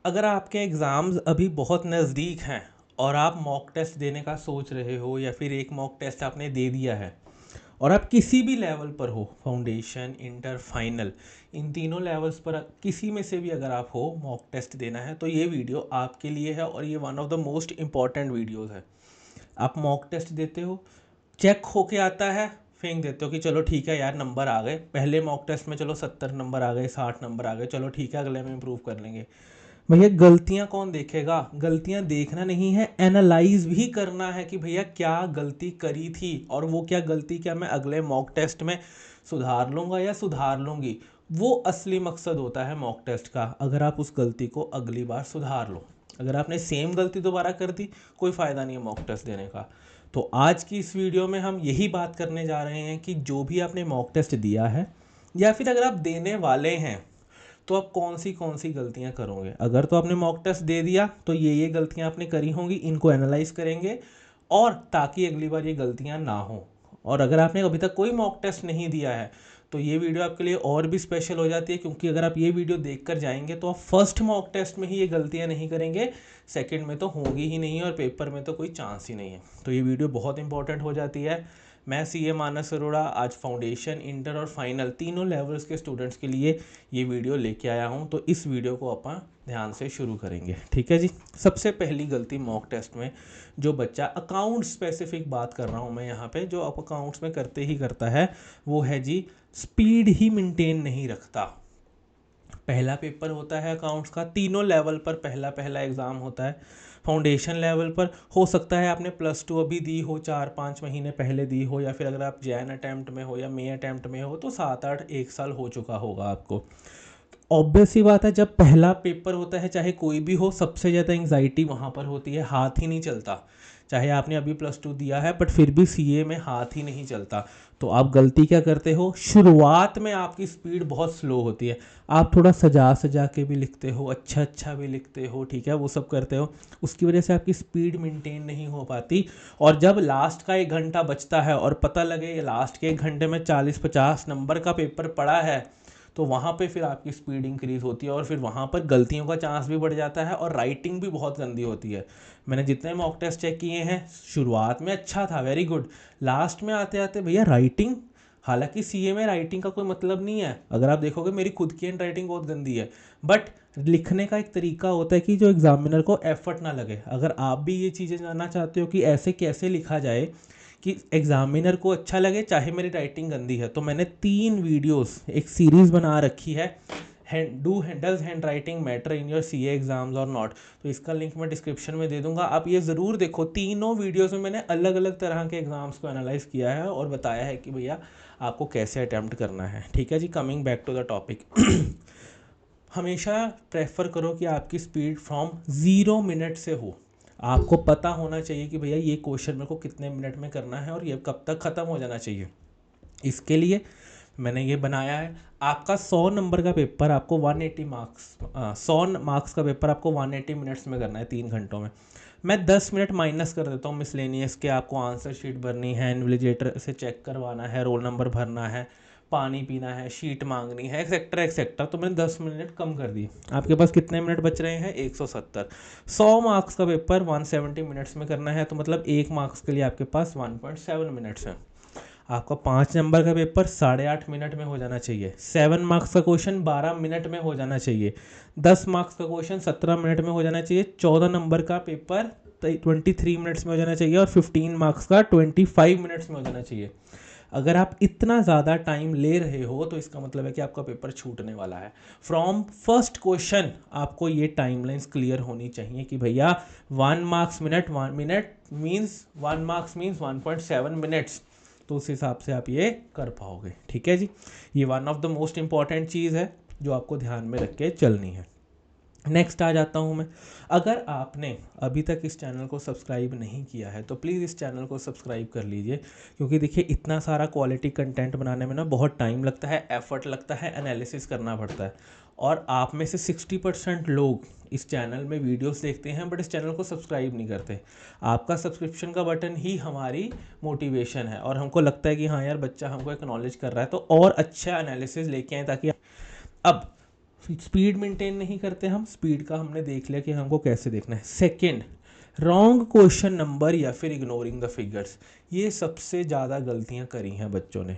अगर आपके एग्ज़ाम्स अभी बहुत नज़दीक हैं और आप मॉक टेस्ट देने का सोच रहे हो या फिर एक मॉक टेस्ट आपने दे दिया है और आप किसी भी लेवल पर हो, फाउंडेशन, इंटर, फाइनल, इन तीनों लेवल्स पर किसी में से भी अगर आप हो, मॉक टेस्ट देना है तो ये वीडियो आपके लिए है और ये one of the most important videos है। आप मॉक टेस्ट देते हो, चेक होके आता है, फेंक देते हो कि चलो ठीक है यार, नंबर आ गए। पहले मॉक टेस्ट में चलो 70 नंबर आ गए, 60 नंबर आ गए, चलो ठीक है अगले में इम्प्रूव कर लेंगे। भैया गलतियां कौन देखेगा? गलतियां देखना नहीं है, एनालाइज भी करना है कि भैया क्या गलती करी थी और वो क्या गलती क्या मैं अगले मॉक टेस्ट में सुधार लूँगा या सुधार लूँगी। वो असली मकसद होता है मॉक टेस्ट का, अगर आप उस गलती को अगली बार सुधार लो। अगर आपने सेम गलती दोबारा कर दी, कोई फ़ायदा नहीं है मॉक टेस्ट देने का। तो आज की इस वीडियो में हम यही बात करने जा रहे हैं कि जो भी आपने मॉक टेस्ट दिया है या फिर अगर आप देने वाले हैं तो आप कौन सी गलतियां करोगे। अगर तो आपने मॉक टेस्ट दे दिया तो ये गलतियां आपने करी होंगी, इनको एनालाइज करेंगे और ताकि अगली बार ये गलतियां ना हो। और अगर आपने अभी तक कोई मॉक टेस्ट नहीं दिया है तो ये वीडियो आपके लिए और भी स्पेशल हो जाती है, क्योंकि अगर आप ये वीडियो देखकर जाएंगे तो आप फर्स्ट मॉक टेस्ट में ही ये गलतियां नहीं करेंगे, सेकंड में तो होंगी ही नहीं और पेपर में तो कोई चांस ही नहीं है। तो ये वीडियो बहुत इंपॉर्टेंट हो जाती है। मैं सीए मानस अरोड़ा आज फाउंडेशन, इंटर और फाइनल तीनों लेवल्स के स्टूडेंट्स के लिए ये वीडियो लेके आया हूँ। तो इस वीडियो को अपन ध्यान से शुरू करेंगे, ठीक है जी। सबसे पहली गलती मॉक टेस्ट में जो बच्चा, अकाउंट स्पेसिफिक बात कर रहा हूँ मैं यहाँ पे, जो आप अकाउंट्स में करते ही करता है वो है जी, स्पीड ही मेंटेन नहीं रखता। पहला पेपर होता है अकाउंट्स का, तीनों लेवल पर पहला पहला एग्ज़ाम होता है। फाउंडेशन लेवल पर हो सकता है आपने +2 अभी दी हो, 4-5 महीने पहले दी हो, या फिर अगर आप जैन अटैम्प्ट में हो या मे अटैम्प्ट में हो तो 7-8 एक साल हो चुका होगा आपको। ऑब्वियस सी बात है, जब पहला पेपर होता है चाहे कोई भी हो, सबसे ज़्यादा एंग्जाइटी वहाँ पर होती है, हाथ ही नहीं चलता। चाहे आपने अभी +2 दिया है बट फिर भी सीए में हाथ ही नहीं चलता। तो आप गलती क्या करते हो, शुरुआत में आपकी स्पीड बहुत स्लो होती है। आप थोड़ा सजा सजा के भी लिखते हो, अच्छा अच्छा भी लिखते हो, ठीक है, वो सब करते हो, उसकी वजह से आपकी स्पीड मेंटेन नहीं हो पाती। और जब लास्ट का 1 घंटा बचता है और पता लगे लास्ट के 1 घंटे में 40-50 नंबर का पेपर पड़ा है, तो वहाँ पे फिर आपकी स्पीड इंक्रीज़ होती है और फिर वहाँ पर गलतियों का चांस भी बढ़ जाता है और राइटिंग भी बहुत गंदी होती है। मैंने जितने मॉक टेस्ट चेक किए हैं, शुरुआत में अच्छा था, वेरी गुड, लास्ट में आते आते भैया राइटिंग, हालांकि सीए में राइटिंग का कोई मतलब नहीं है, अगर आप देखोगे मेरी खुद की हैंड राइटिंग बहुत गंदी है, बट लिखने का एक तरीका होता है कि जो एग्जामिनर को एफर्ट ना लगे। अगर आप भी ये चीज़ें जानना चाहते हो कि ऐसे कैसे लिखा जाए कि एग्जामिनर को अच्छा लगे चाहे मेरी राइटिंग गंदी है, तो मैंने 3 वीडियोस, एक सीरीज़ बना रखी है, does hand writing matter in your CA exams और नॉट। तो इसका लिंक मैं डिस्क्रिप्शन में दे दूंगा, आप ये ज़रूर देखो। तीनों वीडियोस में मैंने अलग अलग तरह के एग्जाम्स को एनालाइज किया है और बताया है कि भैया आपको कैसे अटैम्प्ट करना है, ठीक है जी। Coming back to the topic, हमेशा प्रेफर करो कि आपकी स्पीड फ्रॉम 0 मिनट से हो। आपको पता होना चाहिए कि भैया ये क्वेश्चन मेरे को कितने मिनट में करना है और ये कब तक ख़त्म हो जाना चाहिए। इसके लिए मैंने ये बनाया है, आपका 100 नंबर का पेपर आपको 180 मार्क्स, 100 मार्क्स का पेपर आपको 180 मिनट्स में करना है, 3 घंटों में। मैं 10 मिनट माइनस कर देता हूँ मिसलेनियस के, आपको आंसर शीट भरनी है, इन्विजिलेटर से चेक करवाना है, रोल नंबर भरना है, पानी पीना है, शीट मांगनी है, एक्सेट्रा एक्सेट्रा, तो मैंने 10 मिनट कम कर दी। आपके पास कितने मिनट बच रहे हैं? 170। 100 मार्क्स का पेपर 170 मिनट्स में करना है, तो मतलब 1 मार्क्स के लिए आपके पास 1.7 मिनट्स है। आपका 5 नंबर का पेपर 8.5 मिनट में हो जाना चाहिए। 7 मार्क्स का क्वेश्चन 12 मिनट में हो जाना चाहिए। 10 मार्क्स का क्वेश्चन 17 मिनट में हो जाना चाहिए। 14 नंबर का पेपर 23 मिनट्स में हो जाना चाहिए और 15 मार्क्स का 25 मिनट्स में हो जाना चाहिए। अगर आप इतना ज़्यादा टाइम ले रहे हो तो इसका मतलब है कि आपका पेपर छूटने वाला है। फ्रॉम फर्स्ट क्वेश्चन आपको ये टाइमलाइंस क्लियर होनी चाहिए कि भैया 1 marks minute, 1 minute means 1 marks means 1.7 minutes. तो उस हिसाब से आप ये कर पाओगे, ठीक है जी। ये one of the most important चीज़ है जो आपको ध्यान में रख के चलनी है। नेक्स्ट आ जाता हूँ मैं, अगर आपने अभी तक इस चैनल को सब्सक्राइब नहीं किया है तो प्लीज़ इस चैनल को सब्सक्राइब कर लीजिए, क्योंकि देखिए इतना सारा क्वालिटी कंटेंट बनाने में ना बहुत टाइम लगता है, एफर्ट लगता है, एनालिसिस करना पड़ता है। और आप में से 60% लोग इस चैनल में वीडियोस देखते हैं बट इस चैनल को सब्सक्राइब नहीं करते। आपका सब्सक्रिप्शन का बटन ही हमारी मोटिवेशन है और हमको लगता है कि हाँ यार, बच्चा हमको एक्नॉलेज कर रहा है तो और अच्छा एनालिसिस लेके आए, ताकि अब स्पीड मेंटेन नहीं करते हम, स्पीड का हमने देख लिया कि हमको कैसे देखना है। सेकंड, रॉन्ग क्वेश्चन नंबर या फिर इग्नोरिंग द फिगर्स, ये सबसे ज़्यादा गलतियां करी हैं बच्चों ने,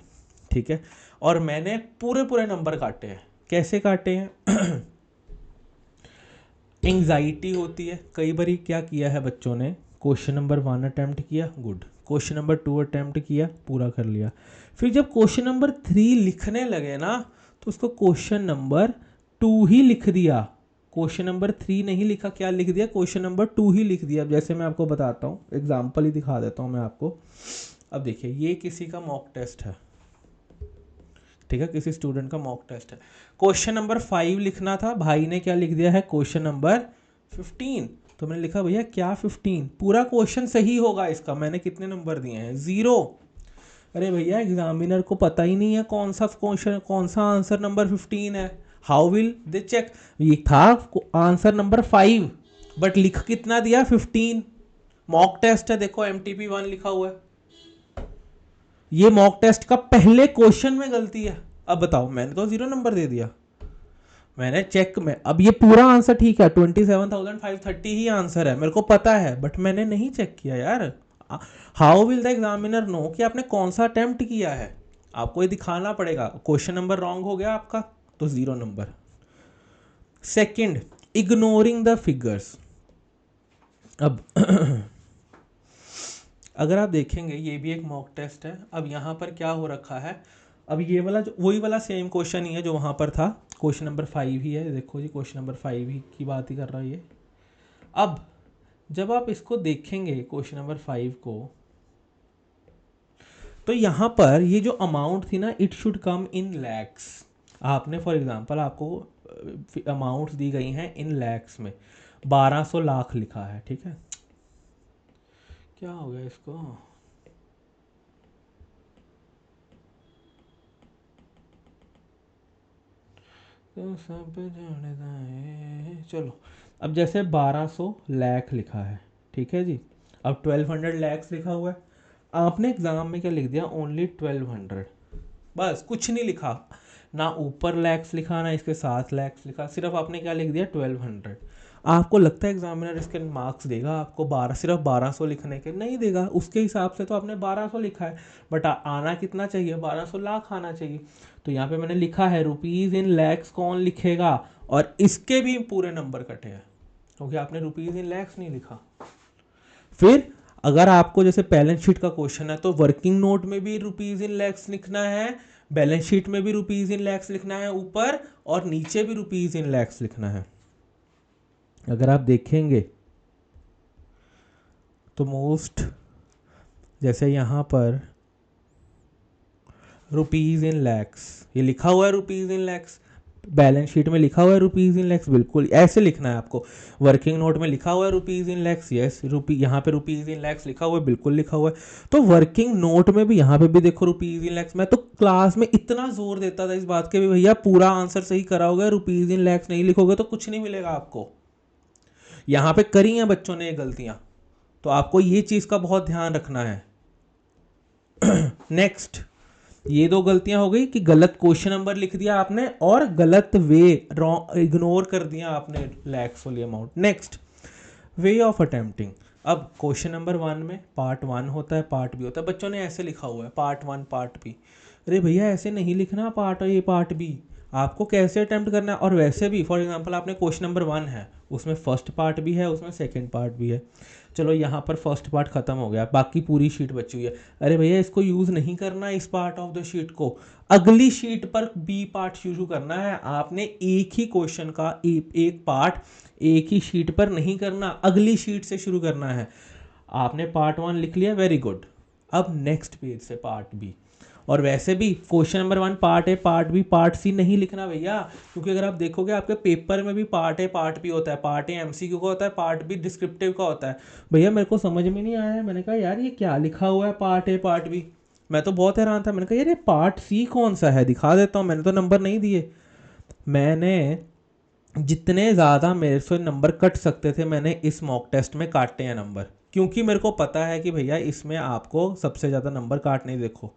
ठीक है। और मैंने पूरे पूरे नंबर काटे हैं। कैसे काटे हैं? एंग्जाइटी होती है कई बार, क्या किया है बच्चों ने, क्वेश्चन नंबर 1 अटैम्प्ट किया, गुड, क्वेश्चन नंबर 2 अटैम्प्ट किया, पूरा कर लिया, फिर जब क्वेश्चन नंबर 3 लिखने लगे ना तो उसको क्वेश्चन नंबर 2 ही लिख दिया, क्वेश्चन नंबर 3 नहीं लिखा, क्या लिख दिया, क्वेश्चन नंबर 2 ही लिख दिया। अब जैसे मैं आपको बताता हूँ, एग्जाम्पल ही दिखा देता हूँ मैं आपको। अब देखिए, ये किसी का मॉक टेस्ट है, ठीक है, किसी स्टूडेंट का मॉक टेस्ट है, क्वेश्चन नंबर 5 लिखना था, भाई ने क्या लिख दिया है, क्वेश्चन नंबर 15। तो मैंने लिखा भैया क्या 15, पूरा क्वेश्चन सही होगा इसका, मैंने कितने नंबर दिए हैं, 0। अरे भैया एग्जामिनर को पता ही नहीं है कौन सा क्वेश्चन, कौन सा आंसर नंबर 15 है, हाउ विल दे चेक। ये था आंसर नंबर 5 बट लिख कितना दिया, 15। मॉक टेस्ट है, देखो MTP 1 लिखा हुआ है, ये मॉक टेस्ट का पहले क्वेश्चन में गलती है। अब बताओ, मैंने तो 0 नंबर दे दिया, मैंने चेक में, अब ये पूरा आंसर ठीक है, 27,530 ही आंसर है, मेरे को पता है, बट मैंने नहीं चेक किया यार। How will the examiner know कि आपने कौन सा अटेम्प्ट किया है, आपको ये दिखाना पड़ेगा। क्वेश्चन नंबर रॉन्ग हो गया आपका तो 0 number. Second, ignoring the figures. अब अगर आप देखेंगे, ये भी एक मॉक टेस्ट है। अब यहाँ पर क्या हो रखा है, अब ये वाला जो वही वाला सेम क्वेश्चन ही है जो वहाँ पर था, क्वेश्चन नंबर 5 ही है, देखो जी क्वेश्चन नंबर 5 ही की बात ही कर रहा है ये। अब जब आप इसको देखेंगे क्वेश्चन नंबर 5 को, तो यहाँ पर ये जो अमाउंट थी ना, इट शुड कम इन लैक्स। आपने फॉर एग्जांपल आपको अमाउंट्स दी गई हैं इन लैक्स में, 1200 लाख लिखा है, ठीक है, क्या हो गया इसको, तो सब जानता है, चलो अब जैसे 1200 लाख लिखा है, ठीक है जी, अब 1200 लैक्स लिखा हुआ है, आपने एग्जाम में क्या लिख दिया, ओनली 1200, बस कुछ नहीं लिखा, ना ऊपर लैक्स लिखा ना इसके साथ लैक्स लिखा, सिर्फ आपने क्या लिख दिया, 1200। आपको लगता है एग्जामिनर इसके मार्क्स देगा आपको 12, सिर्फ 1200 लिखने के, नहीं देगा, उसके हिसाब से तो आपने 1200 लिखा है, बट आना कितना चाहिए, 1200 लाख आना चाहिए। तो यहाँ पे मैंने लिखा है रुपीज़ इन लैक्स कौन लिखेगा, और इसके भी पूरे नंबर कटे हैं क्योंकि आपने रुपीज़ इन लैक्स नहीं लिखा। फिर अगर आपको जैसे बैलेंस शीट का क्वेश्चन है तो वर्किंग नोट में भी रुपीज़ इन लैक्स लिखना है, बैलेंस शीट में भी रुपीज़ इन लैक्स लिखना है ऊपर, और नीचे भी रुपीज़ इन लैक्स लिखना है। अगर आप देखेंगे तो मोस्ट, जैसे यहाँ पर रुपीज़ इन लैक्स, ये लिखा हुआ है rupees in lakhs, balance sheet में लिखा हुआ है रुपीज़ इन लैक्स, बिल्कुल ऐसे लिखना है आपको। वर्किंग नोट में लिखा हुआ है रुपीज़ इन लैक्स, यस यहाँ पे रुपीज़ इन लैक्स लिखा हुआ है, बिल्कुल लिखा हुआ है। तो वर्किंग नोट में भी यहाँ पे भी देखो रुपीज़ इन लैक्स। मैं तो क्लास में इतना जोर देता था इस बात के भी, भैया पूरा आंसर सही कराओगे, रुपीज़ इन लैक्स नहीं लिखोगे तो कुछ नहीं मिलेगा आपको। यहाँ पे करी हैं बच्चों ने ये गलतियाँ, तो आपको ये चीज़ का बहुत ध्यान रखना है। नेक्स्ट, ये 2 गलतियां हो गई कि गलत क्वेश्चन नंबर लिख दिया आपने और गलत वे इग्नोर कर दिया आपने लैक्स वाली amount. Next, way of attempting. अब क्वेश्चन नंबर 1 में पार्ट 1 होता है, पार्ट बी होता है, बच्चों ने ऐसे लिखा हुआ है पार्ट 1 पार्ट बी। अरे भैया ऐसे नहीं लिखना पार्ट ए पार्ट बी, आपको कैसे अटेम्प्ट करना है। और वैसे भी फॉर एग्जांपल आपने क्वेश्चन नंबर 1 है, उसमें फर्स्ट पार्ट भी है, उसमें सेकंड पार्ट भी है, चलो यहाँ पर फर्स्ट पार्ट खत्म हो गया, बाकी पूरी शीट बची हुई है। अरे भैया इसको यूज़ नहीं करना इस पार्ट ऑफ द शीट को, अगली शीट पर बी पार्ट शुरू करना है आपने। एक ही क्वेश्चन का एक पार्ट एक ही शीट पर नहीं करना, अगली शीट से शुरू करना है। आपने पार्ट 1 लिख लिया, वेरी गुड, अब नेक्स्ट पेज से पार्ट बी। और वैसे भी question number 1 part A part B part C नहीं लिखना भैया, क्योंकि अगर आप देखोगे आपके पेपर में भी पार्ट ए पार्ट बी होता है, पार्ट ए MCQ का होता है, पार्ट बी डिस्क्रिप्टिव का होता है। भैया मेरे को समझ में नहीं आया है, मैंने कहा यार ये क्या लिखा हुआ है पार्ट ए पार्ट बी, मैं तो बहुत हैरान था, मैंने कहा यार ये पार्ट सी कौन सा है, दिखा देता हूँ, मैंने तो नंबर नहीं दिए। मैंने जितने ज़्यादा मेरे से नंबर कट सकते थे मैंने इस मॉक टेस्ट में काटे हैं नंबर, क्योंकि मेरे को पता है कि भैया इसमें आपको सबसे ज़्यादा नंबर काटने। देखो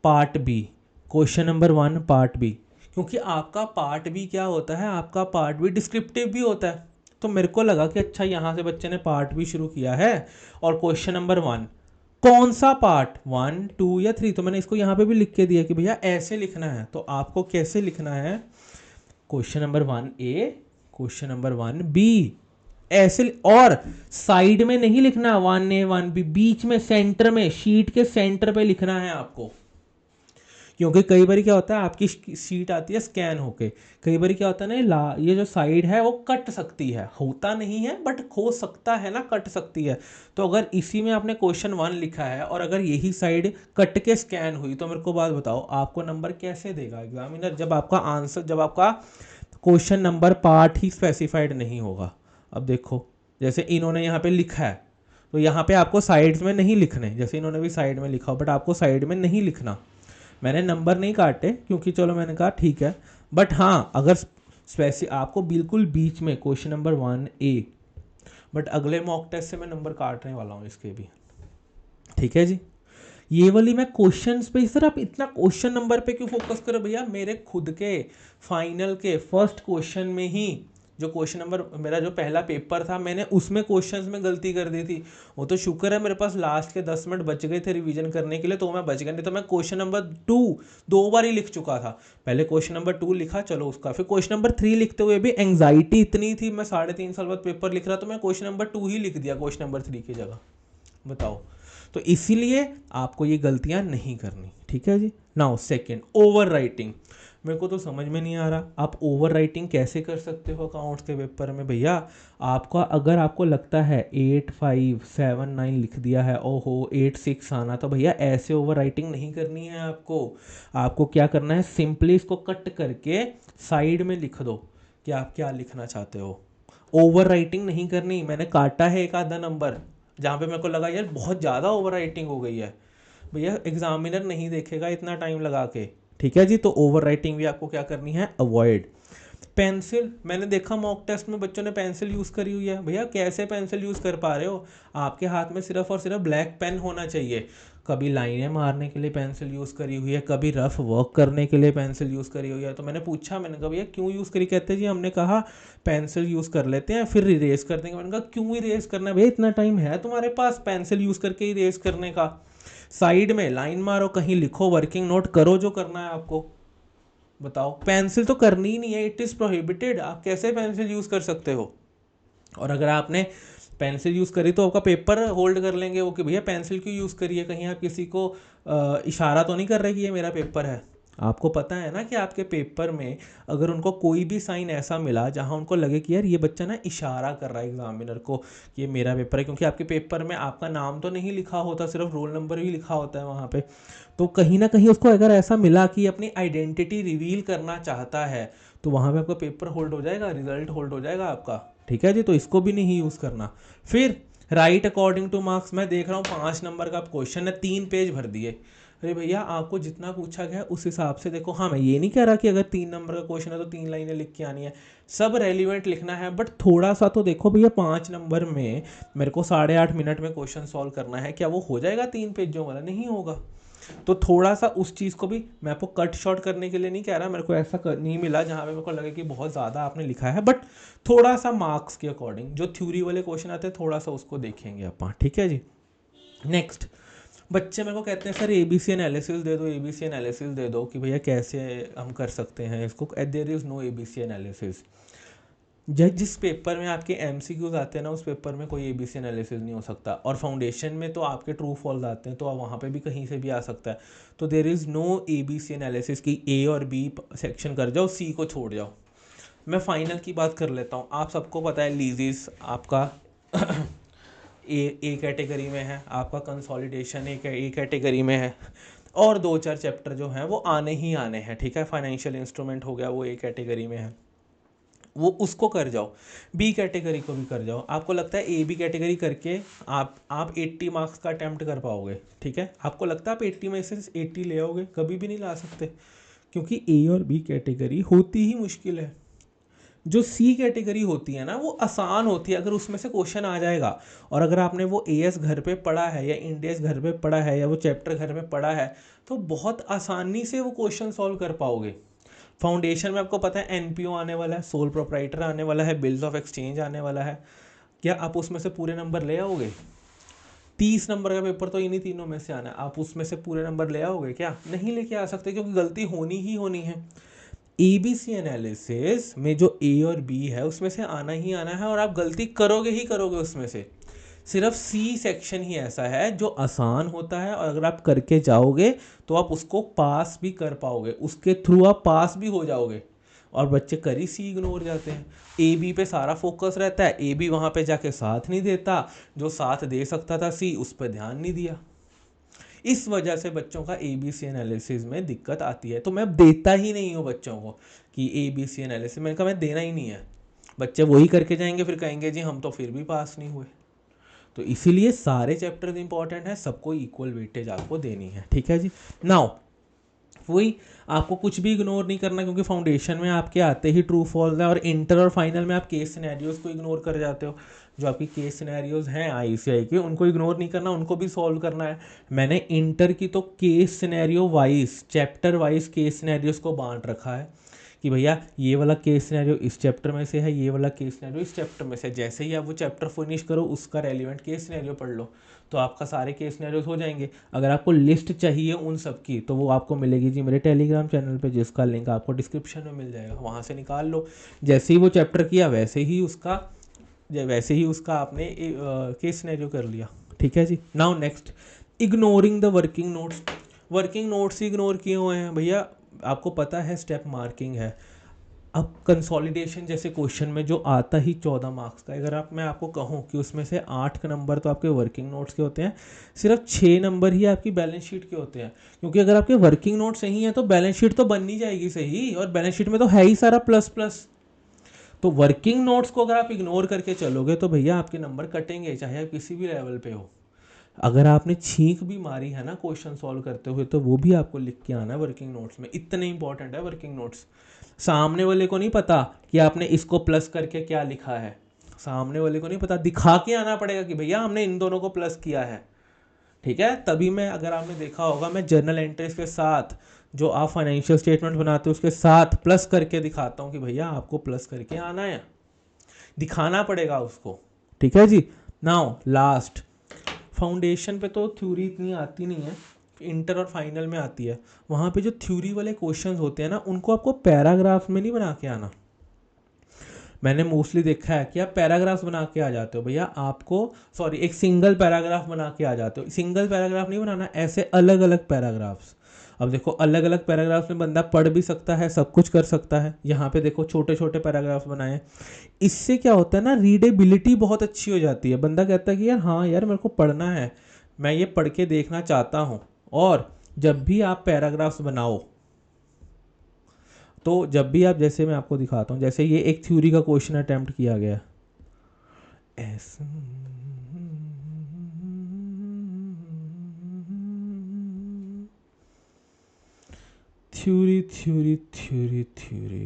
part B, question number 1 part B, क्योंकि आपका पार्ट भी क्या होता है, आपका पार्ट भी डिस्क्रिप्टिव भी होता है। तो मेरे को लगा कि अच्छा यहाँ से बच्चे ने पार्ट भी शुरू किया है। और क्वेश्चन नंबर 1, कौन सा पार्ट, 1 2 या 3, तो मैंने इसको यहाँ पे भी लिख के दिया कि भैया ऐसे लिखना है। तो आपको कैसे लिखना है, question number 1A, question number 1B, ऐसे। और साइड में नहीं लिखना 1A 1B, बीच में सेंटर में, शीट के सेंटर पे लिखना है आपको। क्योंकि कई बार क्या होता है, आपकी शीट आती है स्कैन होके, कई बार क्या होता है ना, ये जो साइड है वो कट सकती है, होता नहीं है बट हो सकता है ना, कट सकती है। तो अगर इसी में आपने क्वेश्चन 1 लिखा है और अगर यही साइड कट के स्कैन हुई, तो मेरे को बात बताओ आपको नंबर कैसे देगा एग्जामिनर, जब आपका आंसर, जब आपका क्वेश्चन नंबर पार्ट ही स्पेसिफाइड नहीं होगा। अब देखो, जैसे इन्होंने यहाँ पे लिखा है, तो यहाँ पे आपको साइड्स में नहीं लिखने, जैसे इन्होंने भी साइड में लिखा हो, बट आपको साइड में नहीं लिखना। मैंने नंबर नहीं काटे क्योंकि चलो मैंने कहा ठीक है, बट हाँ अगर आपको बिल्कुल बीच में क्वेश्चन नंबर 1A, बट अगले मॉक टेस्ट से मैं नंबर काटने वाला हूँ इसके भी, ठीक है जी। ये वाली मैं क्वेश्चंस पे, सर आप इतना क्वेश्चन नंबर पे क्यों फोकस करो भैया, मेरे खुद के फाइनल के फर्स्ट क्वेश्चन में ही, जो क्वेश्चन नंबर मेरा जो पहला पेपर था, मैंने उसमें क्वेश्चंस में गलती कर दी थी। वो तो शुक्र है मेरे पास लास्ट के 10 मिनट बच गए थे रिवीजन करने के लिए, तो मैं बच गया, नहीं तो मैं क्वेश्चन नंबर 2 2 बार ही लिख चुका था। पहले क्वेश्चन नंबर 2 लिखा, चलो उसका, फिर क्वेश्चन नंबर 3 लिखते हुए भी एंग्जाइटी इतनी थी, मैं 3.5 साल बाद पेपर लिख रहा, तो मैं क्वेश्चन नंबर 2 ही लिख दिया क्वेश्चन नंबर 3 की जगह। बताओ, तो इसीलिए आपको ये गलतियां नहीं करनी, ठीक है जी। Now second, overwriting. मेरे को तो समझ में नहीं आ रहा आप ओवर राइटिंग कैसे कर सकते हो अकाउंट्स के पेपर में भैया। आपका अगर आपको लगता है 8 5 7 9 लिख दिया है, ओहो 8 6 आना, तो भैया ऐसे ओवर राइटिंग नहीं करनी है आपको। आपको क्या करना है, सिंपली इसको कट करके साइड में लिख दो कि आप क्या लिखना चाहते हो। ओवर राइटिंग नहीं करनी। मैंने काटा है एक आधा नंबर जहाँ पे मेरे को लगा यार बहुत ज़्यादा ओवर राइटिंग हो गई है, भैया एग्जामिनर नहीं देखेगा इतना टाइम लगा के, ठीक है जी। तो ओवर राइटिंग भी आपको क्या करनी है, अवॉइड। पेंसिल, मैंने देखा मॉक टेस्ट में बच्चों ने पेंसिल यूज़ करी हुई है, भैया कैसे पेंसिल यूज़ कर पा रहे हो, आपके हाथ में सिर्फ और सिर्फ ब्लैक पेन होना चाहिए। कभी लाइनें मारने के लिए पेंसिल यूज़ करी हुई है, कभी रफ वर्क करने के लिए पेंसिल यूज़ करी हुई है। तो मैंने पूछा, मैंने कहा भैया क्यों यूज़ करी, कहते जी हमने कहा पेंसिल यूज़ कर लेते हैं फिर इरेज कर देंगे। मैंने कहा क्यों इरेज करना है भैया, इतना टाइम है तुम्हारे पास पेंसिल यूज़ करके इरेज करने का। साइड में लाइन मारो, कहीं लिखो, वर्किंग नोट करो जो करना है आपको। बताओ, पेंसिल तो करनी ही नहीं है, इट इज़ प्रोहिबिटेड, आप कैसे पेंसिल यूज़ कर सकते हो। और अगर आपने पेंसिल यूज़ करी तो आपका पेपर होल्ड कर लेंगे वो कि भैया पेंसिल क्यों यूज़ करी है, कहीं आप किसी को इशारा तो नहीं कर रहे कि ये मेरा पेपर है। आपको पता है ना कि आपके पेपर में अगर उनको कोई भी साइन ऐसा मिला जहां उनको लगे कि यार ये बच्चा ना इशारा कर रहा है एग्जामिनर को कि ये मेरा पेपर है, क्योंकि आपके पेपर में आपका नाम तो नहीं लिखा होता, सिर्फ रोल नंबर ही लिखा होता है वहाँ पे। तो कहीं ना कहीं उसको अगर ऐसा मिला कि अपनी आइडेंटिटी रिवील करना चाहता है, तो वहाँ पे आपका पेपर होल्ड हो जाएगा, रिजल्ट होल्ड हो जाएगा आपका, ठीक है जी। तो इसको भी नहीं यूज़ करना। फिर राइट अकॉर्डिंग टू मार्क्स, मैं देख रहा हूँ 5 नंबर का क्वेश्चन है, 3 पेज भर दिए। अरे भैया आपको जितना पूछा गया उस हिसाब से देखो। हाँ मैं ये नहीं कह रहा कि अगर 3 नंबर का क्वेश्चन है तो 3 लाइनें लिख के आनी है, सब रेलिवेंट लिखना है, बट थोड़ा सा तो देखो भैया 5 नंबर में मेरे को 8.5 मिनट में क्वेश्चन सॉल्व करना है, क्या वो हो जाएगा 3 पेजों वाला, नहीं होगा। तो थोड़ा सा उस चीज़ को भी मैं आपको कट शॉर्ट करने के लिए नहीं कह रहा, मेरे को ऐसा नहीं मिला जहाँ पे मेरे को लगे कि बहुत ज़्यादा आपने लिखा है, बट थोड़ा सा मार्क्स के अकॉर्डिंग जो थ्योरी वाले क्वेश्चन आते हैं थोड़ा सा उसको देखेंगे अपन, ठीक है जी। नेक्स्ट, बच्चे मेरे को कहते हैं सर एबीसी एनालिसिस दे दो, एबीसी एनालिसिस दे दो, कि भैया कैसे हम कर सकते हैं इसको। There is no ABC analysis. जिस पेपर में आपके एमसीक्यूज आते हैं ना, उस पेपर में कोई एबीसी एनालिसिस नहीं हो सकता। और फाउंडेशन में तो आपके ट्रू फॉल्स आते हैं, तो आप वहाँ पे भी कहीं से भी आ सकता है। तो there is no ABC analysis की ए और बी सेक्शन कर जाओ, सी को छोड़ जाओ। मैं फाइनल की बात कर लेता हूँ। आप सबको पता है लीजिस आपका ए कैटेगरी में है, आपका कंसोलिडेशन ए कैटेगरी में है, और 2-4 चैप्टर जो हैं वो आने ही आने हैं, ठीक है। फाइनेंशियल इंस्ट्रूमेंट हो गया, वो ए कैटेगरी में है, वो उसको कर जाओ। बी कैटेगरी को भी कर जाओ। आपको लगता है ए बी कैटेगरी करके आप 80 मार्क्स का अटैम्प्ट कर पाओगे, ठीक है। आपको लगता है आप 80 में से 80 ले आओगे, कभी भी नहीं ला सकते, क्योंकि ए और बी कैटेगरी होती ही मुश्किल है। जो सी कैटेगरी होती है ना वो आसान होती है, अगर उसमें से क्वेश्चन आ जाएगा, और अगर आपने वो एएस घर पे पढ़ा है या इंडेस घर पे पढ़ा है या वो चैप्टर घर पे पढ़ा है, तो बहुत आसानी से वो क्वेश्चन सॉल्व कर पाओगे। फाउंडेशन में आपको पता है एनपीओ आने वाला है, सोल प्रोप्राइटर आने वाला है, बिल्स ऑफ एक्सचेंज आने वाला है। क्या आप उसमें से पूरे नंबर ले आओगे? 30 नंबर का पेपर तो इन्हीं तीनों में से आना है, आप उसमें से पूरे नंबर ले आओगे क्या? नहीं लेके आ सकते, क्योंकि गलती होनी ही होनी है। एबीसी एनालिसिस में जो ए और बी है उसमें से आना ही आना है, और आप गलती करोगे ही करोगे उसमें से। सिर्फ सी सेक्शन ही ऐसा है जो आसान होता है, और अगर आप करके जाओगे तो आप उसको पास भी कर पाओगे, उसके थ्रू आप पास भी हो जाओगे। और बच्चे कर ही सी इग्नोर जाते हैं। ए बी पे सारा फोकस रहता है, ए बी वहाँ पे जाके साथ नहीं देता, जो साथ दे सकता था सी उस पर ध्यान नहीं दिया। इस वजह से बच्चों का एबीसी एनालिसिस में दिक्कत आती है। तो मैं देता ही नहीं हूँ बच्चों को कि एबीसी एनालिसिस, मैंने कहा मैं देना ही नहीं है। बच्चे वही करके जाएंगे, फिर कहेंगे जी हम तो फिर भी पास नहीं हुए। तो इसीलिए सारे चैप्टर्स इंपॉर्टेंट हैं, सबको इक्वल वेटेज आपको देनी है, ठीक है जी। नाउ वही, आपको कुछ भी इग्नोर नहीं करना, क्योंकि फाउंडेशन में आपके आते ही ट्रू फॉल्स है, और इंटर और फाइनल में आप केस सिनेरियोज को इग्नोर कर जाते हो। जो आपकी केस सिनेरियोज हैं आईसीआई के, उनको इग्नोर नहीं करना, उनको भी सॉल्व करना है। मैंने इंटर की तो case scenario wise, chapter wise case scenarios को बांट रखा है कि भैया ये वाला केस सिनेरियो इस चैप्टर में से है, ये वाला केस सिनेरियो इस चैप्टर में से। जैसे ही आप वो चैप्टर फिनिश करो उसका रेलिवेंट केस सिनेरियो पढ़ लो, तो आपका सारे केस सिनेरियोज हो जाएंगे। अगर आपको लिस्ट चाहिए उन सब की तो वो आपको मिलेगी जी मेरे टेलीग्राम चैनल पे, जिसका लिंक आपको डिस्क्रिप्शन में मिल जाएगा, वहाँ से निकाल लो। जैसे ही वो चैप्टर किया वैसे ही उसका आपने केस सिनेरियो कर लिया, ठीक है जी। Now next, ignoring the working notes. Working notes ignore किए हुए हैं भैया, आपको पता है स्टेप मार्किंग है। अब कंसोलिडेशन जैसे क्वेश्चन में जो आता ही 14 मार्क्स का, अगर मैं आपको कहूँ कि उसमें से 8 नंबर तो आपके वर्किंग नोट्स के होते हैं, सिर्फ 6 नंबर ही आपकी बैलेंस शीट के होते हैं। क्योंकि अगर आपके वर्किंग नोट सही हैं तो बैलेंस शीट तो बन नहीं जाएगी सही, और बैलेंस शीट में तो है ही सारा प्लस प्लस। तो वर्किंग नोट्स को अगर आप इग्नोर करके चलोगे तो भैया आपके नंबर कटेंगे, चाहे आप किसी भी लेवल पे हो। अगर आपने छींक भी मारी है ना क्वेश्चन सॉल्व करते हुए, तो वो भी आपको लिख के आना है वर्किंग नोट्स में। इतने इंपॉर्टेंट है वर्किंग नोट्स। सामने वाले को नहीं पता कि आपने इसको प्लस करके क्या लिखा है, सामने वाले को नहीं पता, दिखा के आना पड़ेगा कि भैया हमने इन दोनों को प्लस किया है, ठीक है। तभी मैं, अगर आपने देखा होगा, मैं जर्नल एंट्रीज के साथ जो आप फाइनेंशियल स्टेटमेंट बनाते हो उसके साथ प्लस करके दिखाता हूँ कि भैया आपको प्लस करके आना है, दिखाना पड़ेगा उसको, ठीक है जी। नाउ लास्ट, फाउंडेशन पे तो थ्योरी इतनी आती नहीं है, इंटर और फाइनल में आती है। वहाँ पे जो थ्योरी वाले क्वेश्चंस होते हैं ना, उनको आपको पैराग्राफ में नहीं बना के आना। मैंने मोस्टली देखा है कि आप पैराग्राफ्स बना के आ जाते हो भैया, आपको सॉरी एक सिंगल पैराग्राफ बना के आ जाते हो। सिंगल पैराग्राफ नहीं बनाना, ऐसे अलग अलग पैराग्राफ्स। अब देखो अलग अलग पैराग्राफ्स में बंदा पढ़ भी सकता है, सब कुछ कर सकता है। यहाँ पे देखो छोटे छोटे पैराग्राफ्स बनाए, इससे क्या होता है ना, रीडेबिलिटी बहुत अच्छी हो जाती है। बंदा कहता है कि यार हाँ यार मेरे को पढ़ना है, मैं ये पढ़ के देखना चाहता हूँ। और जब भी आप पैराग्राफ्स बनाओ, तो जब भी आप, जैसे मैं आपको दिखाता हूँ, जैसे ये एक थ्योरी का क्वेश्चन अटेम्प्ट किया गया ऐसा, थ्योरी थ्योरी थ्योरी थ्योरी,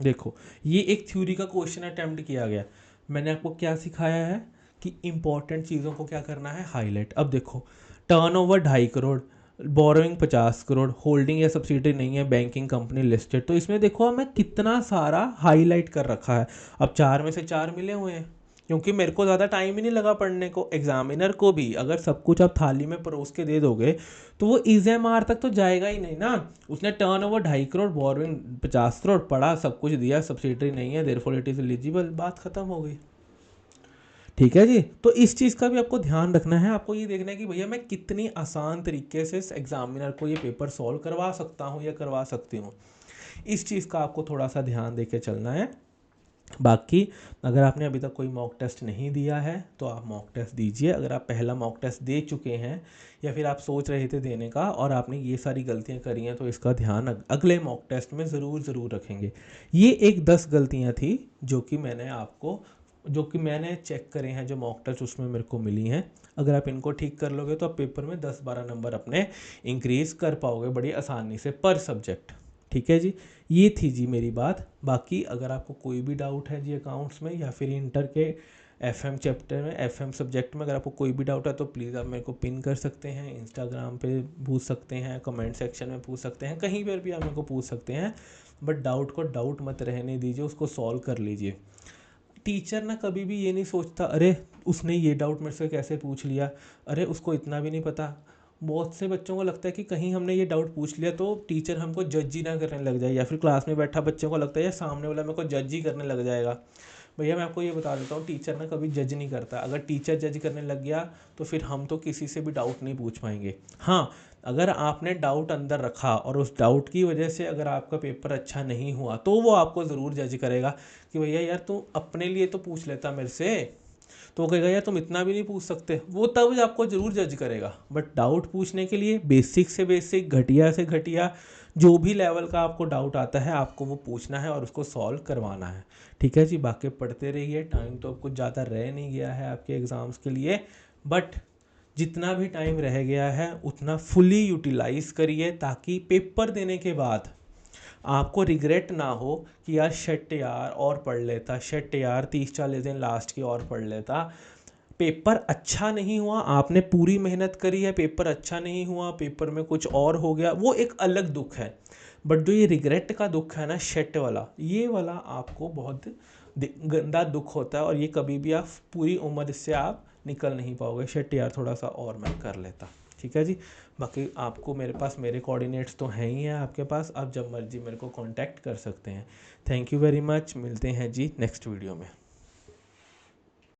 देखो ये एक थ्योरी का क्वेश्चन अटेम्प्ट किया गया। मैंने आपको क्या सिखाया है कि इंपॉर्टेंट चीज़ों को क्या करना है, हाईलाइट। अब देखो turnover 2.5 crore, borrowing 50 crore, holding या सब्सिडी नहीं है, बैंकिंग कंपनी लिस्टेड। तो इसमें देखो मैं कितना सारा हाईलाइट कर रखा है। अब 4 में से 4 मिले हुए हैं, क्योंकि मेरे को ज़्यादा टाइम ही नहीं लगा पढ़ने को। एग्जामिनर को भी अगर सब कुछ आप थाली में परोस के दे दोगे तो वो EZMR तक तो जाएगा ही नहीं ना। उसने टर्नओवर 2.5 करोड़, बोरोइंग 50 करोड़ पढ़ा, सब कुछ दिया, सब्सिडी नहीं है, देयरफॉर इट इज एलिजिबल, बात खत्म हो गई, ठीक है जी। तो इस चीज़ का भी आपको ध्यान रखना है। आपको ये देखना है कि भैया मैं कितनी आसान तरीके से एग्जामिनर को ये पेपर सॉल्व करवा सकता हूँ या करवा सकती हूँ। इस चीज़ का आपको थोड़ा सा ध्यान दे के चलना है। बाकी अगर आपने अभी तक कोई मॉक टेस्ट नहीं दिया है तो आप मॉक टेस्ट दीजिए। अगर आप पहला मॉक टेस्ट दे चुके हैं या फिर आप सोच रहे थे देने का और आपने ये सारी गलतियां करी हैं, तो इसका ध्यान अगले मॉक टेस्ट में ज़रूर रखेंगे। ये एक 10 गलतियां थी जो कि मैंने चेक करे हैं, जो मॉक टेस्ट उसमें मेरे को मिली हैं। अगर आप इनको ठीक कर लोगे तो आप पेपर में 10-12 नंबर अपने इंक्रीज़ कर पाओगे बड़ी आसानी से पर सब्जेक्ट, ठीक है जी। ये थी जी मेरी बात। बाकी अगर आपको कोई भी डाउट है जी अकाउंट्स में या फिर इंटर के FM चैप्टर में, FM सब्जेक्ट में अगर आपको कोई भी डाउट है तो प्लीज़ आप मेरे को पिन कर सकते हैं, इंस्टाग्राम पे पूछ सकते हैं, कमेंट सेक्शन में पूछ सकते हैं, कहीं पर भी आप मेरे को पूछ सकते हैं। बट डाउट को डाउट मत रहने दीजिए, उसको सॉल्व कर लीजिए। टीचर ना कभी भी ये नहीं सोचता अरे उसने ये डाउट मेरे से कैसे पूछ लिया, अरे उसको इतना भी नहीं पता। बहुत से बच्चों को लगता है कि कहीं हमने ये डाउट पूछ लिया तो टीचर हमको जज ही ना करने लग जाए, या फिर क्लास में बैठा बच्चों को लगता है यार सामने वाला मेरे को जज ही करने लग जाएगा। भैया मैं आपको ये बता देता हूँ, टीचर ना कभी जज नहीं करता। अगर टीचर जज करने लग गया तो फिर हम तो किसी से भी डाउट नहीं पूछ पाएंगे। हाँ, अगर आपने डाउट अंदर रखा और उस डाउट की वजह से अगर आपका पेपर अच्छा नहीं हुआ तो वो आपको ज़रूर जज करेगा कि भैया यार तू अपने लिए तो पूछ लेता मेरे से। तो वो कहेगा यार तुम इतना भी नहीं पूछ सकते, वो तब आपको ज़रूर जज करेगा। बट डाउट पूछने के लिए बेसिक से बेसिक, घटिया से घटिया, जो भी लेवल का आपको डाउट आता है आपको वो पूछना है और उसको सॉल्व करवाना है। ठीक है जी, बाकी पढ़ते रहिए। टाइम तो अब कुछ ज़्यादा रह नहीं गया है आपके एग्ज़ाम्स के लिए, बट जितना भी टाइम रह गया है उतना फुली यूटिलाइज़ करिए, ताकि पेपर देने के बाद आपको रिग्रेट ना हो कि यार शिट यार और पढ़ लेता, शिट यार 30-40 दिन लास्ट की और पढ़ लेता। पेपर अच्छा नहीं हुआ, आपने पूरी मेहनत करी है, पेपर अच्छा नहीं हुआ, पेपर में कुछ और हो गया, वो एक अलग दुख है। बट जो ये रिग्रेट का दुख है ना, शिट वाला, ये वाला आपको बहुत गंदा दुख होता है, और ये कभी भी आप पूरी उम्र इससे आप निकल नहीं पाओगे। शिट यार थोड़ा सा और मैं कर लेता। ठीक है जी, बाकी आपको मेरे पास मेरे कोऑर्डिनेट्स तो हैं ही हैं आपके पास, आप जब मर्जी मेरे को कांटेक्ट कर सकते हैं। थैंक यू वेरी मच, मिलते हैं जी नेक्स्ट वीडियो में।